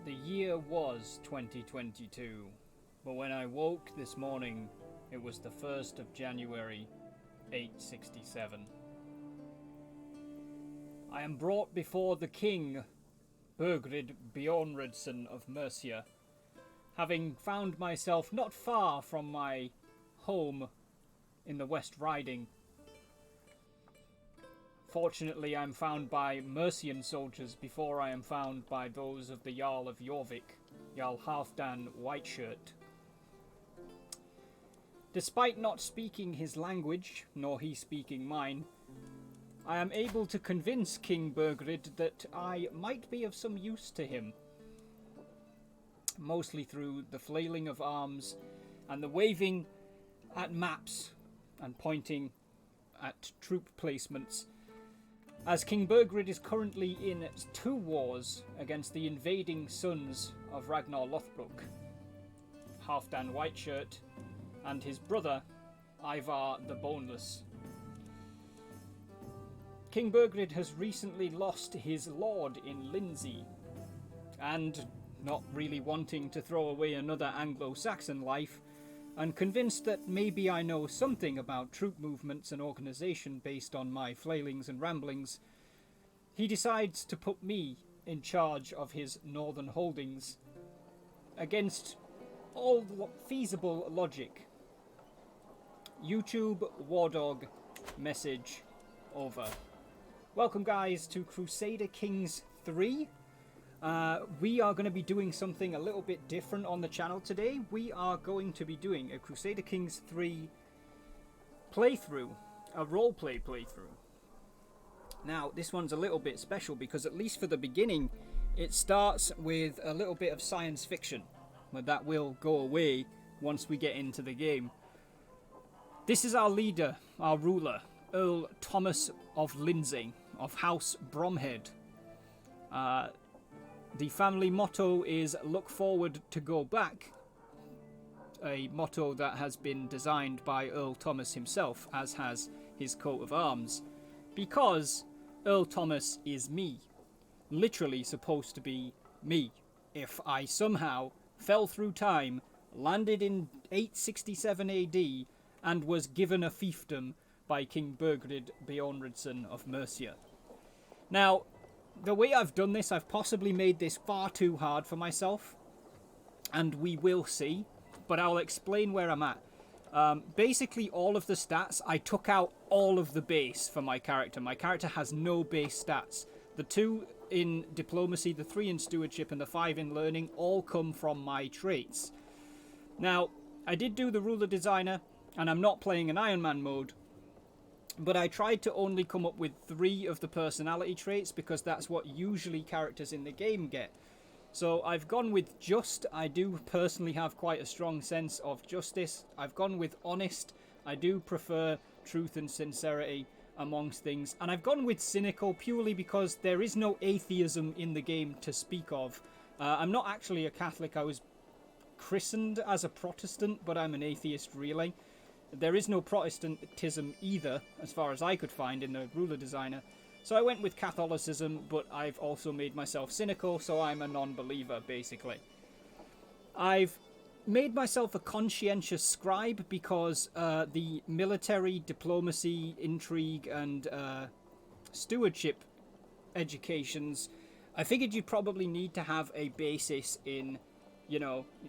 The year was 2022, but when I woke this morning, it was the 1st of January, 867. I am brought before the king, Burgred Bjornredson of Mercia, having found myself not far from my home in the West Riding. Fortunately, I am found by Mercian soldiers before I am found by those of the Jarl of Jorvik, Jarl Halfdan Whiteshirt. Despite not speaking his language, nor he speaking mine, I am able to convince King Burgred that I might be of some use to him, mostly through the flailing of arms and the waving at maps and pointing at troop placements, as King Burgred is currently in 2 wars against the invading sons of Ragnar Lothbrok, Halfdan Whiteshirt, and his brother, Ivar the Boneless. King Burgred has recently lost his lord in Lindsey, and, not really wanting to throw away another Anglo-Saxon life, and convinced that maybe I know something about troop movements and organisation based on my flailings and ramblings, he decides to put me in charge of his northern holdings, against all feasible logic. YouTube Wardog message over. Welcome guys to Crusader Kings 3. We are going to be doing something a little bit different on the channel today. We are going to be doing a Crusader Kings 3 playthrough, a roleplay playthrough. Now, this one's a little bit special because, at least for the beginning, it starts with a little bit of science fiction, but that will go away once we get into the game. This is our leader, our ruler, Earl Thomas of Lindsey, of House Bromhead. The family motto is "Look forward to go back," a motto that has been designed by Earl Thomas himself, as has his coat of arms, because Earl Thomas is me, literally supposed to be me. If I somehow fell through time, landed in 867 AD, and was given a fiefdom by King Burgred Bjornredson of Mercia. Now, the way I've done this, I've possibly made this far too hard for myself, and we will see, but I'll explain where I'm at. Basically, all of the stats, I took out all of the base for my character. My character has no base stats. The 2 in diplomacy, the 3 in stewardship, and the 5 in learning all come from my traits. Now, I did do the ruler designer, and I'm not playing in Iron Man mode, but I tried to only come up with 3 of the personality traits because that's what usually characters in the game get. So I've gone with just. I do personally have quite a strong sense of justice. I've gone with honest. I do prefer truth and sincerity amongst things. And I've gone with cynical purely because there is no atheism in the game to speak of. I'm not actually a Catholic. I was christened as a Protestant, but I'm an atheist really. There is no Protestantism either, as far as I could find in the ruler designer. So I went with Catholicism, but I've also made myself cynical, so I'm a non-believer, basically. I've made myself a conscientious scribe because the military, diplomacy, intrigue, and stewardship educations, I figured you probably need to have a basis in,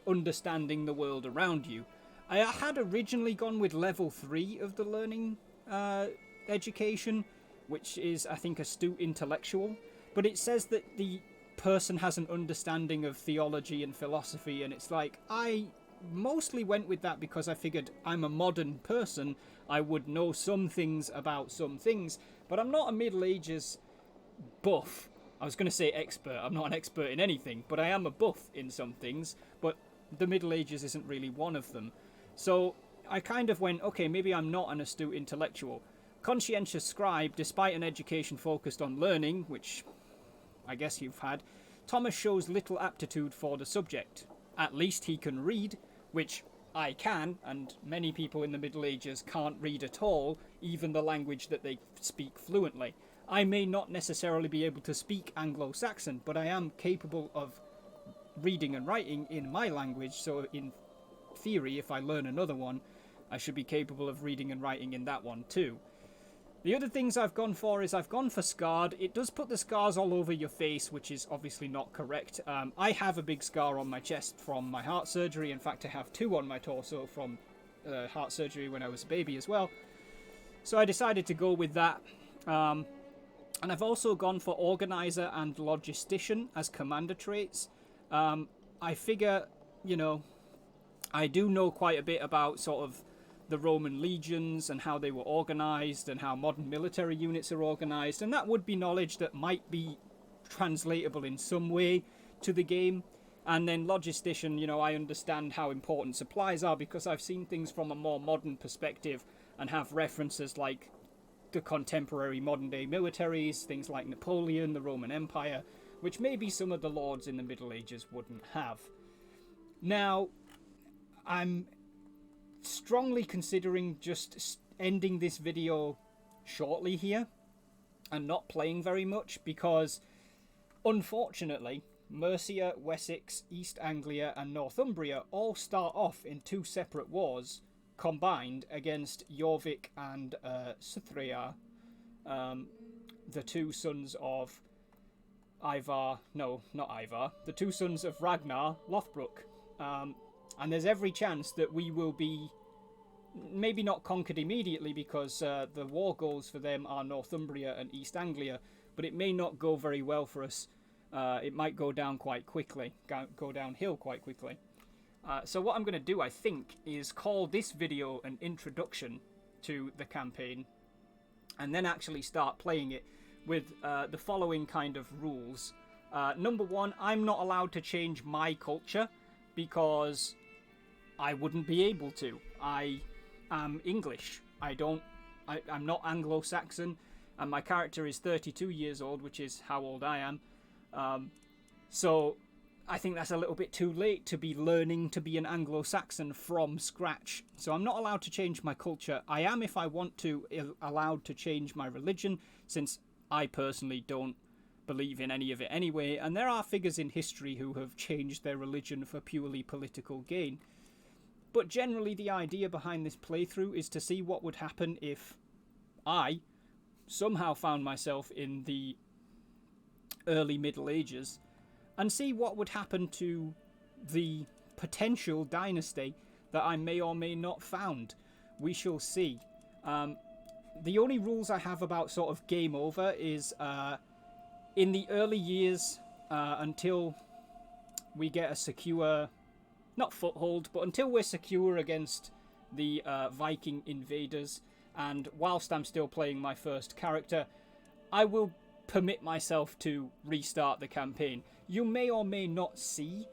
understanding the world around you. I had originally gone with level 3 of the learning education, which is, I think, astute intellectual, but it says that the person has an understanding of theology and philosophy, and it's like, I mostly went with that because I figured I'm a modern person, I would know some things about some things, but I'm not a Middle Ages buff. I was going to say expert, I'm not an expert in anything, but I am a buff in some things, but the Middle Ages isn't really one of them. So I kind of went, okay, maybe I'm not an astute intellectual. Conscientious scribe, despite an education focused on learning, which I guess you've had, Thomas shows little aptitude for the subject. At least he can read, which I can, and many people in the Middle Ages can't read at all, even the language that they speak fluently. I may not necessarily be able to speak Anglo-Saxon, but I am capable of reading and writing in my language, so in theory, if I learn another one, I should be capable of reading and writing in that one too. The other things I've gone for is I've gone for scarred. It does put the scars all over your face, which is obviously not correct. I have a big scar on my chest from my heart surgery. In fact, I have 2 on my torso from heart surgery when I was a baby as well. So I decided to go with that. And I've also gone for organizer and logistician as commander traits. I figure, you know, I do know quite a bit about sort of the Roman legions and how they were organized and how modern military units are organized, and that would be knowledge that might be translatable in some way to the game. And then logistician, you know, I understand how important supplies are because I've seen things from a more modern perspective and have references like the contemporary modern day militaries, things like Napoleon, the Roman Empire, which maybe some of the lords in the Middle Ages wouldn't have. Now, I'm strongly considering just ending this video shortly here and not playing very much because, unfortunately, Mercia, Wessex, East Anglia and Northumbria all start off in 2 separate wars combined against Jorvik and Suthriar, the 2 sons of Ivar, no, not Ivar, the 2 sons of Ragnar Lothbrok. And there's every chance that we will be maybe not conquered immediately because the war goals for them are Northumbria and East Anglia, but it may not go very well for us. It might go down quite quickly, go downhill quite quickly. So what I'm going to do, I think, is call this video an introduction to the campaign and then actually start playing it with the following kind of rules. Number 1, I'm not allowed to change my culture because I wouldn't be able to. I am English. I'm not Anglo-Saxon, and my character is 32 years old, which is how old I am. So I think that's a little bit too late to be learning to be an Anglo-Saxon from scratch. So I'm not allowed to change my culture. I am, if I want to, allowed to change my religion, since I personally don't believe in any of it anyway, and there are figures in history who have changed their religion for purely political gain. But generally the idea behind this playthrough is to see what would happen if I somehow found myself in the early Middle Ages and see what would happen to the potential dynasty that I may or may not found. We shall see. The only rules I have about sort of game over is in the early years, until we get a secure, not foothold, but until we're secure against the Viking invaders, and whilst I'm still playing my first character, I will permit myself to restart the campaign. You may or may not see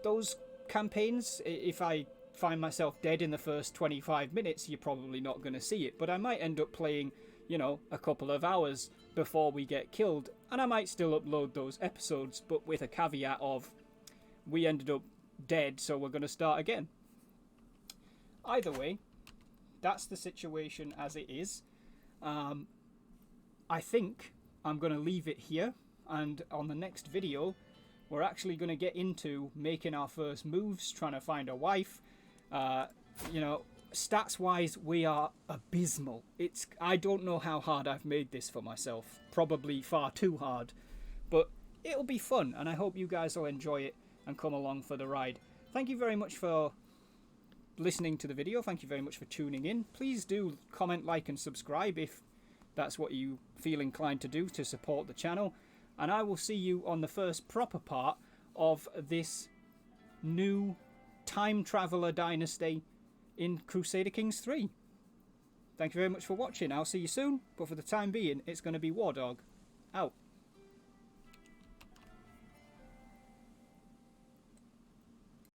those campaigns. If I find myself dead in the first 25 minutes, you're probably not going to see it, but I might end up playing, you know, a couple of hours before we get killed, and I might still upload those episodes, but with a caveat of we ended up dead, so we're going to start again. Either way, that's the situation as it is. I think I'm going to leave it here, and on the next video we're actually going to get into making our first moves, trying to find a wife. You know, stats wise we are abysmal. I don't know how hard I've made this for myself, probably far too hard, but it'll be fun, and I hope you guys will enjoy it and come along for the ride. Thank you very much for listening to the video. Thank you very much for tuning in. Please do comment, like and subscribe if that's what you feel inclined to do to support the channel, and I will see you on the first proper part of this new time traveler dynasty in Crusader Kings 3. Thank you very much for watching. I'll see you soon, but for the time being it's going to be War Dog out.